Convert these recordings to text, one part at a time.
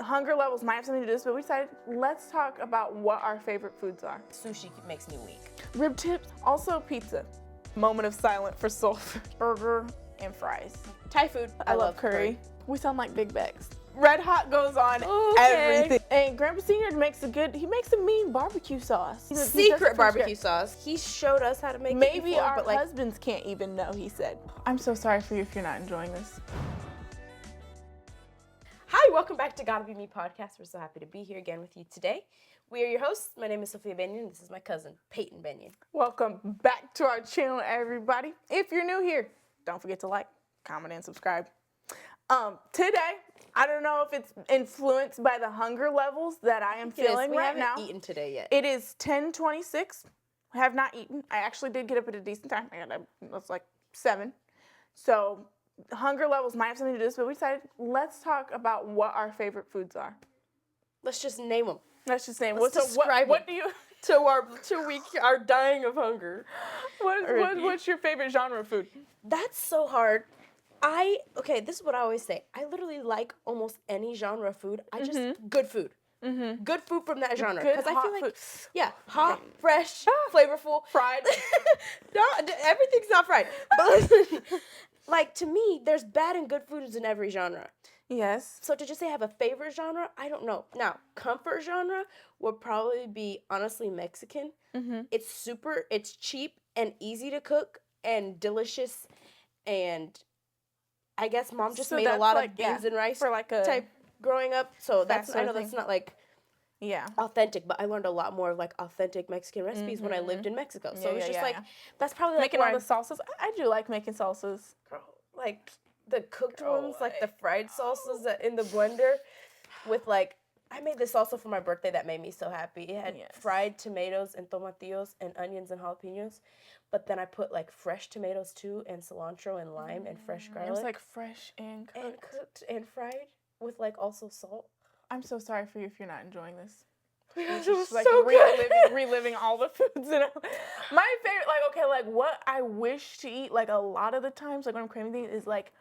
hunger levels might have something to do with this, but we decided let's talk about what our favorite foods are. Sushi makes me weak. Rib tips, also pizza. Moment of silence for soul food. Burger and fries. Thai food. I love curry. We sound like big bags. Red Hot goes on everything. And Grandpa Senior makes a mean barbecue sauce. Secret barbecue sauce. He showed us how to make it Maybe before, our but like, husbands can't even know, he said. I'm so sorry for you if you're not enjoying this. Hi, welcome back to Gotta Be Me podcast. We're so happy to be here again with you today. We are your hosts. My name is Sophia Benyon. This is my cousin, Peyton Benyon. Welcome back to our channel, everybody. If you're new here, don't forget to like, comment, and subscribe. Today, I don't know if it's influenced by the hunger levels that I am feeling right now. We haven't eaten today yet. It is 10:26. I have not eaten. I actually did get up at a decent time. It's like 7. So hunger levels might have something to do with this, but we decided let's talk about what our favorite foods are. Let's just name them. Let's just name. Let's describe what do you? till we are dying of hunger. What's your favorite genre of food? That's so hard. This is what I always say. I literally like almost any genre of food. I just good food. Mm-hmm. Good food from that genre. Good Because I feel like, food. hot, fresh, flavorful, fried. No, everything's not fried. But listen, like to me, there's bad and good foods in every genre. Yes. So to just say I have a favorite genre, I don't know. Now, comfort genre would probably be honestly Mexican. Mm-hmm. It's cheap and easy to cook and delicious, and I guess mom just made a lot of beans and rice for like a type growing up. So that's not like authentic, but I learned a lot more of like authentic Mexican recipes when I lived in Mexico. So it's just that's probably like making all the salsas. I do like making salsas. Like the cooked ones, like the fried salsas that in the blender with like, I made this salsa for my birthday that made me so happy. It had fried tomatoes and tomatillos and onions and jalapenos, but then I put like fresh tomatoes too and cilantro and lime and fresh garlic. It was like fresh and cooked and fried with like also salt. I'm so sorry for you if you're not enjoying this. It was like so good. reliving all the foods. My favorite, what I wish to eat, like a lot of the times, like when I'm craving things, is like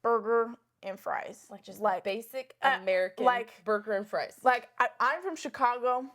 burger and fries. Like just like basic American burger and fries. Like I'm from Chicago.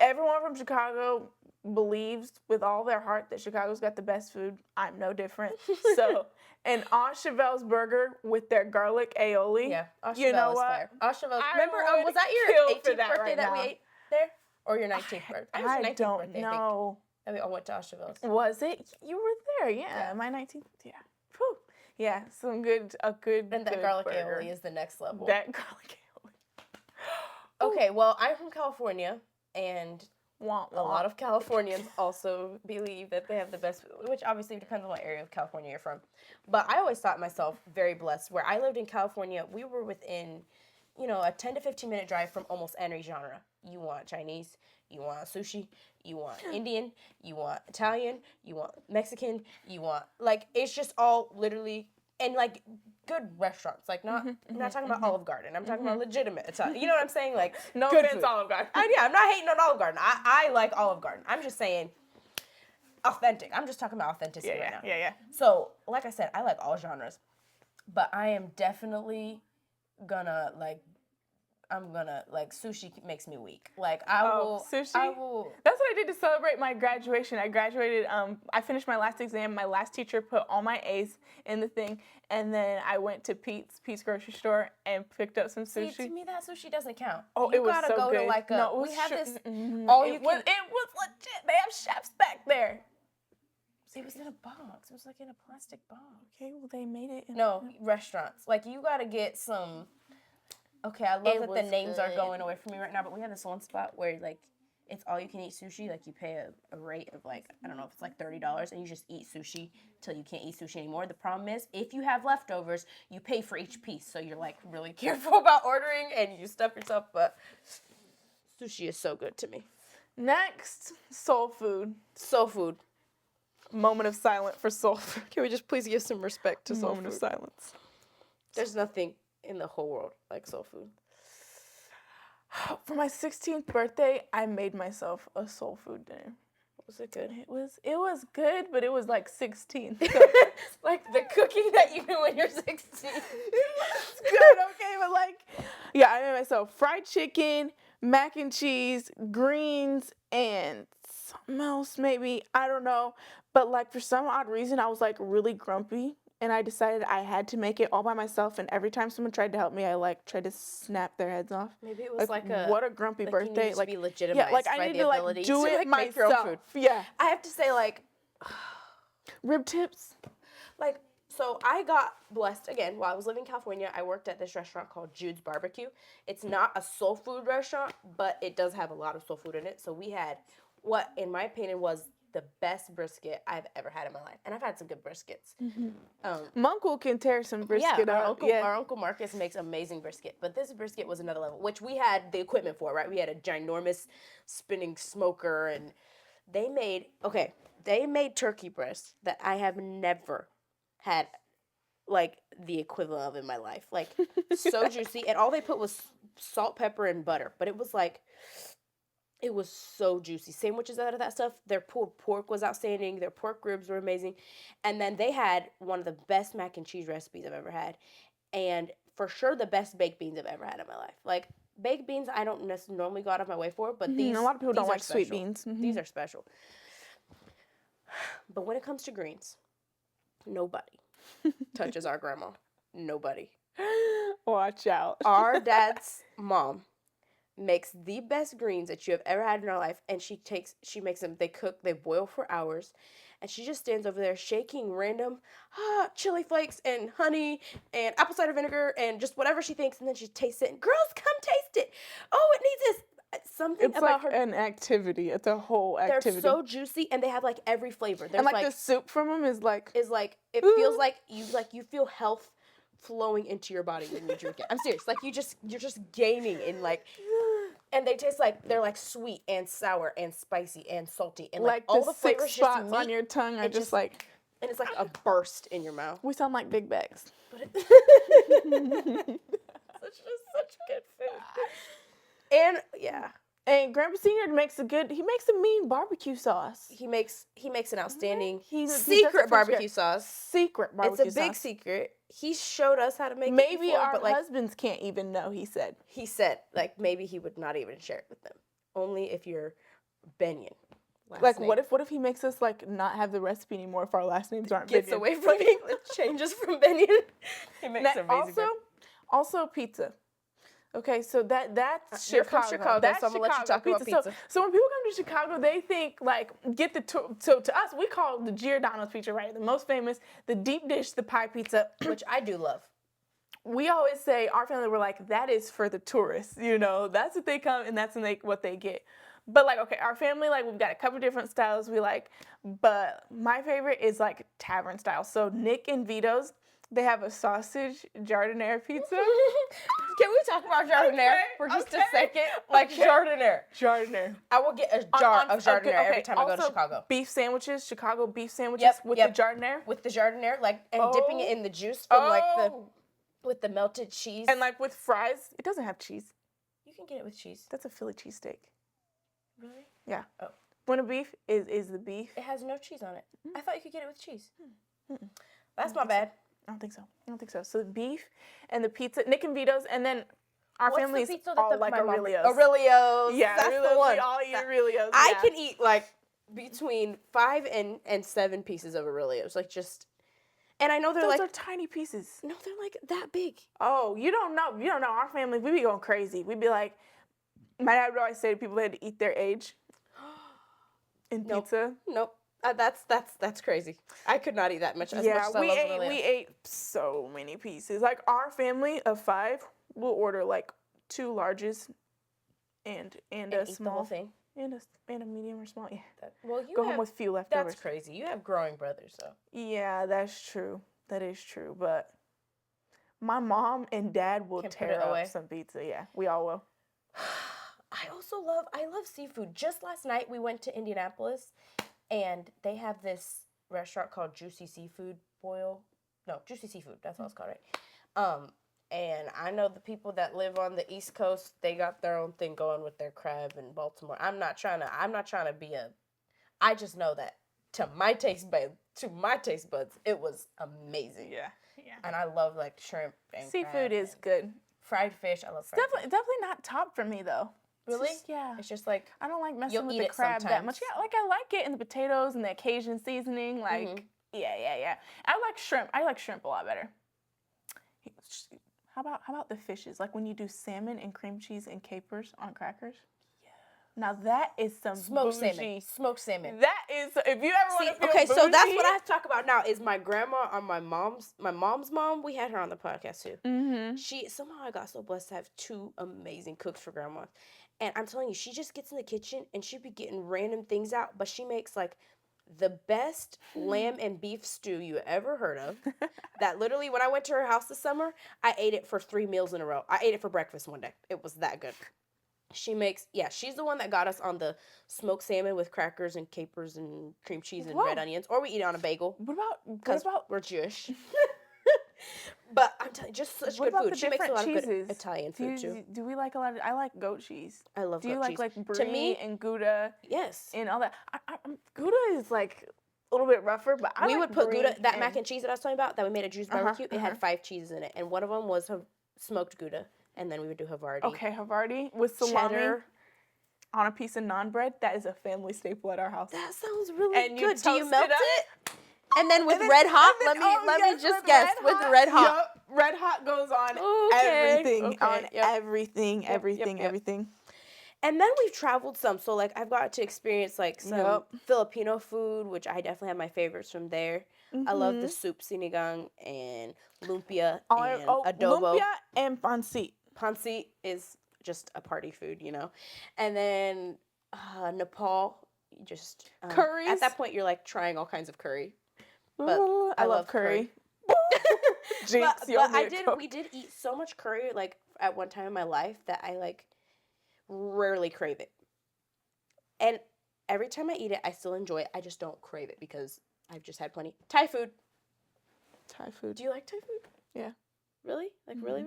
Everyone from Chicago believes with all their heart that Chicago's got the best food. I'm no different. So, an Auchevel's burger with their garlic aioli. Yeah, Auchevel you know is what? fair. Auchevel. Remember, was that your 18th birthday that we ate there? Or your 19th birthday? I don't know. And we all went to Auchevel's. Was it? You were there, yeah. My 19th, yeah. Whew. Yeah, and that garlic burger. aioli is the next level. That garlic aioli. Okay, well, I'm from California, and a lot of Californians also believe that they have the best food, which obviously depends on what area of California you're from. But I always thought myself very blessed. Where I lived in California, we were within, a 10 to 15 minute drive from almost any genre. You want Chinese, you want sushi, you want Indian, you want Italian, you want Mexican, you want, it's just all literally, and good restaurants, I'm not talking about Olive Garden, I'm talking about legitimate Italian, you know what I'm saying, no good offense, food. Olive Garden. I'm not hating on Olive Garden, I like Olive Garden, I'm just saying authentic, I'm just talking about authenticity right now. Yeah. So, like I said, I like all genres, but I am definitely gonna, sushi makes me weak. Sushi? That's what I did to celebrate my graduation. I graduated, I finished my last exam. My last teacher put all my A's in the thing, and then I went to Pete's grocery store and picked up some sushi. See, to me, that sushi doesn't count. Oh, you it was gotta so go good. To we have this, It was legit. They have chefs back there. It was in a box. It was in a plastic box. Okay, well, they made it in restaurants. You gotta get some... Okay, I love that the names are going away from me right now, but we have this one spot where, it's all-you-can-eat sushi. You pay a rate of, I don't know if it's $30, and you just eat sushi till you can't eat sushi anymore. The problem is, if you have leftovers, you pay for each piece, so you're, really careful about ordering, and you stuff yourself, but sushi is so good to me. Next, soul food. Soul food. Moment of silence for soul food. Can we just please give some respect to soul food? Moment of silence. There's nothing in the whole world like soul food. For my 16th birthday, I made myself a soul food dinner. Was it good? It was good, but it was like 16. So Like the cooking that you do when you're 16. it's good, okay, but like, yeah, I made myself fried chicken, mac and cheese, greens, and something else maybe, I don't know. But like for some odd reason, I was like really grumpy, and I decided I had to make it all by myself. And every time someone tried to help me, I like tried to snap their heads off. Maybe it was like a what a grumpy like birthday. You need to be yeah, legitimized like I by need the to like ability do to it like myself. make your own food. Yeah, I have to say like rib tips. So I got blessed again while I was living in California. I worked at this restaurant called Jude's Barbecue. It's not a soul food restaurant, but it does have a lot of soul food in it. So we had what, in my opinion, was the best brisket I've ever had in my life, and I've had some good briskets. My uncle can tear some brisket up. Our uncle Marcus makes amazing brisket, but this brisket was another level, which we had the equipment for, right? We had a ginormous spinning smoker, and they made turkey breast that I have never had like the equivalent of in my life. Like so juicy, and all they put was salt, pepper, and butter, but it was so juicy. Sandwiches out of that stuff. Their pulled pork was outstanding. Their pork ribs were amazing. And then they had one of the best mac and cheese recipes I've ever had. And for sure the best baked beans I've ever had in my life. Like, baked beans I don't normally go out of my way for, but these a lot of people don't are like sweet special. beans. These are special. But when it comes to greens, nobody touches our grandma. Nobody. Watch out. Our dad's mom makes the best greens that you have ever had in her life, and she makes them, they boil for hours, and she just stands over there shaking random chili flakes and honey and apple cider vinegar and just whatever she thinks, and then she tastes it, and girls, come taste it. Oh, it needs this. Something It's about like her. an activity. It's a whole activity. They're so juicy, and they have like every flavor. There's and like the soup from them is like it feels like you feel health flowing into your body when you drink it. I'm serious. Like you're just gaining in like, and they taste like they're like sweet and sour and spicy and salty and like all the flavors six spots just on your tongue are just like, and it's like a burst in your mouth. we sound like big bags. Such good food. And yeah. And Grandpa Senior makes a mean barbecue sauce. He makes an outstanding He secret barbecue sauce. Secret barbecue sauce. It's a big secret. He showed us how to make it Maybe before, our but like, husbands can't even know, he said. He said, like, maybe he would not even share it with them. Only if you're Benyon. Like, name. What if he makes us, like, not have the recipe anymore if our last names aren't Gets Benyon? away from English, changes from Benyon. He makes amazing also pizza. Okay, so that's You're Chicago. from Chicago, that's so I'm going to let you talk about pizza. So when people come to Chicago, they think, like, so to us, we call the Giordano's pizza, right? The most famous, the deep dish, the pie pizza. Which I do love. We always say, our family, we're like, that is for the tourists, you know? That's what they come, and that's what they get. But, like, okay, our family, like, we've got a couple different styles we like, but my favorite is, like, tavern style. So Nick and Vito's, they have a sausage giardiniera pizza. Can we talk about giardiniera for just a second? Like, giardiniera. Giardiniera. I will get a jar of giardiniera every time I go to Chicago. Beef sandwiches, Chicago beef sandwiches with the giardiniera. With the giardiniera, like, and dipping it in the juice from, like, with the melted cheese. And, like, with fries, it doesn't have cheese. You can get it with cheese. That's a Philly cheesesteak. Really? Yeah. Oh. Buena beef is the beef. It has no cheese on it. I thought you could get it with cheese. That's my bad. I don't think so. So the beef and the pizza, Nick and Vito's, and then our family's all like Aurelio's. Aurelio's. Yeah, that's the one. We all eat Aurelio's. I can eat like between 5 and 7 pieces of Aurelio's. Like just, and I know they're those are tiny pieces. No, they're like that big. Oh, you don't know. Our family, we be going crazy. We'd be like, my dad would always say to people they had to eat their age in pizza. Nope. That's crazy. I could not eat that much. As much as we ate so many pieces. Like our family of 5 will order like 2 larges and a small the whole thing. And a medium or small. Yeah. You go home with few leftovers. That's crazy. You have growing brothers, though. Yeah, that's true. That is true. But my mom and dad will tear up some pizza. Yeah, we all will. I love seafood. Just last night we went to Indianapolis. And they have this restaurant called Juicy Seafood. Juicy Seafood. That's what it's called, right? And I know the people that live on the East Coast, they got their own thing going with their crab in Baltimore. I'm not trying to be I just know that to my taste buds, it was amazing. Yeah. And I love like shrimp and Seafood crab is and good. fried fish. I love fried fish. Definitely not top for me though. Really? Yeah. It's just like I don't like messing you'll with eat the it crab that much. sometimes. Yeah, like I like it in the potatoes and the Cajun seasoning. Like, yeah. I like shrimp. I like shrimp a lot better. How about the fishes? Like when you do salmon and cream cheese and capers on crackers. Yeah. Now that is some smoked bougie. salmon. Smoked salmon. That is, if you ever want to feel okay, bougie, so that's what I talk about now. Is my grandma on my mom's mom? We had her on the podcast too. Mm-hmm. She somehow I got so blessed to have two amazing cooks for grandma, and I'm telling you, she just gets in the kitchen and she be getting random things out, but she makes like the best lamb and beef stew you ever heard of. That literally, when I went to her house this summer, I ate it for 3 meals in a row. I ate it for breakfast one day. It was that good. She's the one that got us on the smoked salmon with crackers and capers and cream cheese and red onions, or we eat it on a bagel. What about we're Jewish? But I'm telling you, just such good food. She makes a lot of good Italian food too. Do we like a lot of? I like goat cheese. I love goat cheese. Do you like brie and Gouda? Yes. And all that. Gouda is like a little bit rougher, but we would put Gouda. That mac and cheese that I was talking about that we made at Drew's Barbecue. It had 5 cheeses in it, and one of them was smoked Gouda, and then we would do Havarti. Okay, Havarti with salami cheddar on a piece of naan bread. That is a family staple at our house. That sounds really and good. Do you melt it? And then with red hot, let me just guess. With red hot. Yep. Red hot goes on everything. Everything. And then we've traveled some. So like I've got to experience like some Filipino food, which I definitely have my favorites from there. Mm-hmm. I love the soup sinigang and lumpia and adobo. Lumpia and pancit. Pancit is just a party food, you know. And then Nepal, just curries. At that point you're like trying all kinds of curry. But I love curry. but we did eat so much curry like at one time in my life that I like rarely crave it. And every time I eat it, I still enjoy it. I just don't crave it because I've just had plenty. Thai food. Do you like Thai food? Yeah. Really? Like really?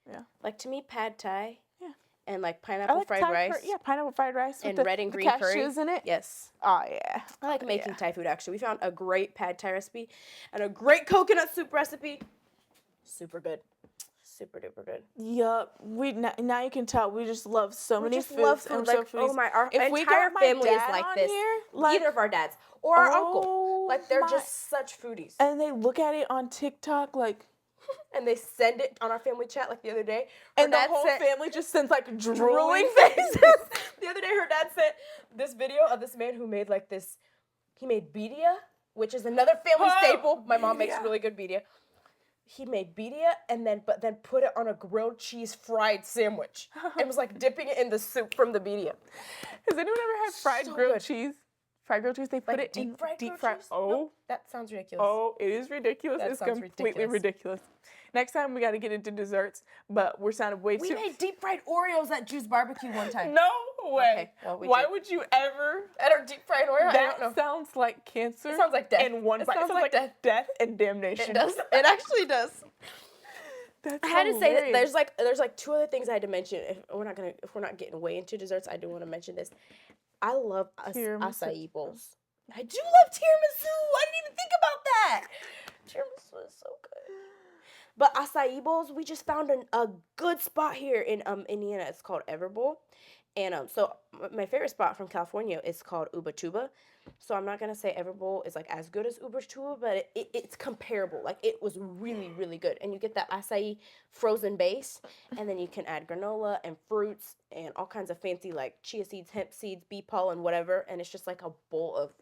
Yeah. Like to me, pad Thai. Yeah. And like pineapple fried rice. Pineapple fried rice with and red and green curry. Cashews in it. Yes. Oh yeah. I like making Thai food actually. We found a great pad Thai recipe and a great coconut soup recipe. Super good. Super duper good. Yup. Now you can tell we just love so many foods. Love food. Like, oh my, our entire family is like this. Either of our dads or our uncle. Like they're just such foodies. And they look at it on TikTok like. And they send it on our family chat like the other day. And the whole family just sends like drooling faces. The other day her dad sent this video of this man who made like this. He made birria, which is another family staple. My mom makes really good birria. He made birria and then put it on a grilled cheese fried sandwich. And was like dipping it in the soup from the birria. Has anyone ever had fried grilled cheese? Fried grilled cheese, they put it in deep fried. Oh, nope, that sounds ridiculous. Oh, it is ridiculous. It's completely ridiculous. Next time we got to get into desserts, but we're sounding way too. We made deep fried Oreos at Drew's Barbecue one time. No way. Okay, well, why would you ever? At our deep fried Oreo? That sounds like cancer. It sounds like death. In one bite. It sounds like death and damnation. It does. It actually does. That's I had to say that there's like 2 other things I had to mention. If we're not getting way into desserts, I do want to mention this. I love acai bowls. I do love tiramisu. I didn't even think about that. Tiramisu is so good. But acai bowls, we just found a good spot here in Indiana. It's called Everbowl. And so my favorite spot from California is called Ubatuba. So I'm not going to say Everbowl is like as good as Ubatuba, but it's comparable. Like it was really, really good. And you get that acai frozen base, and then you can add granola and fruits and all kinds of fancy like chia seeds, hemp seeds, bee pollen, whatever. And it's just like a bowl of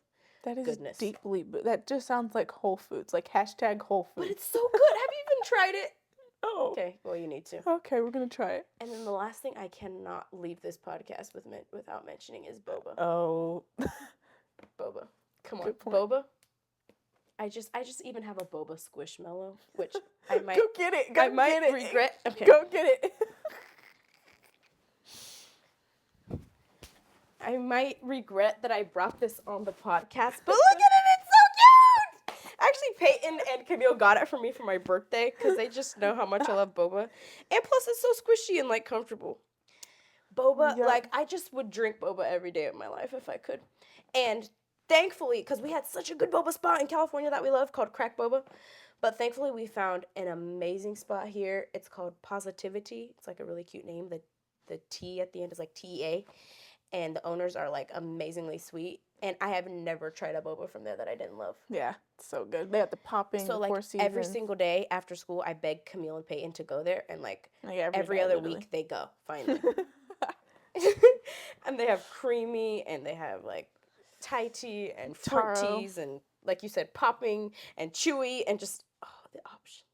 goodness. That just sounds like Whole Foods, like hashtag Whole Foods. But it's so good. Have you even tried it? Oh. Okay, well, you need to. Okay, we're going to try it. And then the last thing I cannot leave this podcast without mentioning is boba. Oh. Boba. Come on. Boba. I just even have a boba squishmallow, which I might... Go get it. I might regret. Okay. Go get it. I might regret that I brought this on the podcast, but look at it, it's so cute! Actually, Peyton and Camille got it for me for my birthday because they just know how much I love boba. And plus, it's so squishy and, like, comfortable. Boba, like, I just would drink boba every day of my life if I could. And thankfully, because we had such a good boba spot in California that we love called Crack Boba, but thankfully we found an amazing spot here. It's called Positivity. It's like a really cute name. The T at the end is like TEA, and the owners are like amazingly sweet. And I have never tried a boba from there that I didn't love. Yeah, it's so good. They have the popping, So the like Four Seasons. every single day after school, I beg Camille and Peyton to go there, and like every day, other literally. week they go finally. And they have creamy, and they have like Thai tea and fruit Taro. teas, and like you said, popping and chewy, and just the options.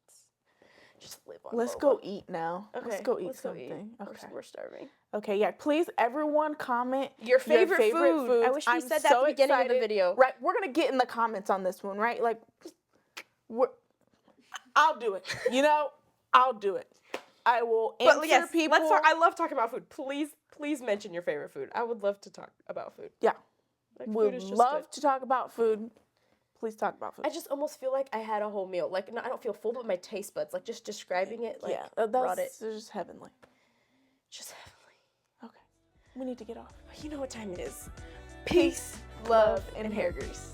Just live on. Let's boba. go eat now. Okay, Let's go eat let's go something. eat. Okay. We're starving. Okay, yeah. Please, everyone, comment Your favorite food. foods. I wish we I'm said that so at the beginning of the excited. video. Right, we're gonna get in the comments on this one, right? Like, I'll do it. You know, I'll do it. I will answer But yes, people. let's talk. I love talking about food. Please mention your favorite food. I would love to talk about food. Yeah, Like, would food is just love good. to talk about food. Please talk about food. I just almost feel like I had a whole meal. Like, no, I don't feel full, but my taste buds, like just describing it, like brought it. That's just heavenly. Just heavenly. Okay, we need to get off. You know what time it is. Peace, love, and hair grease.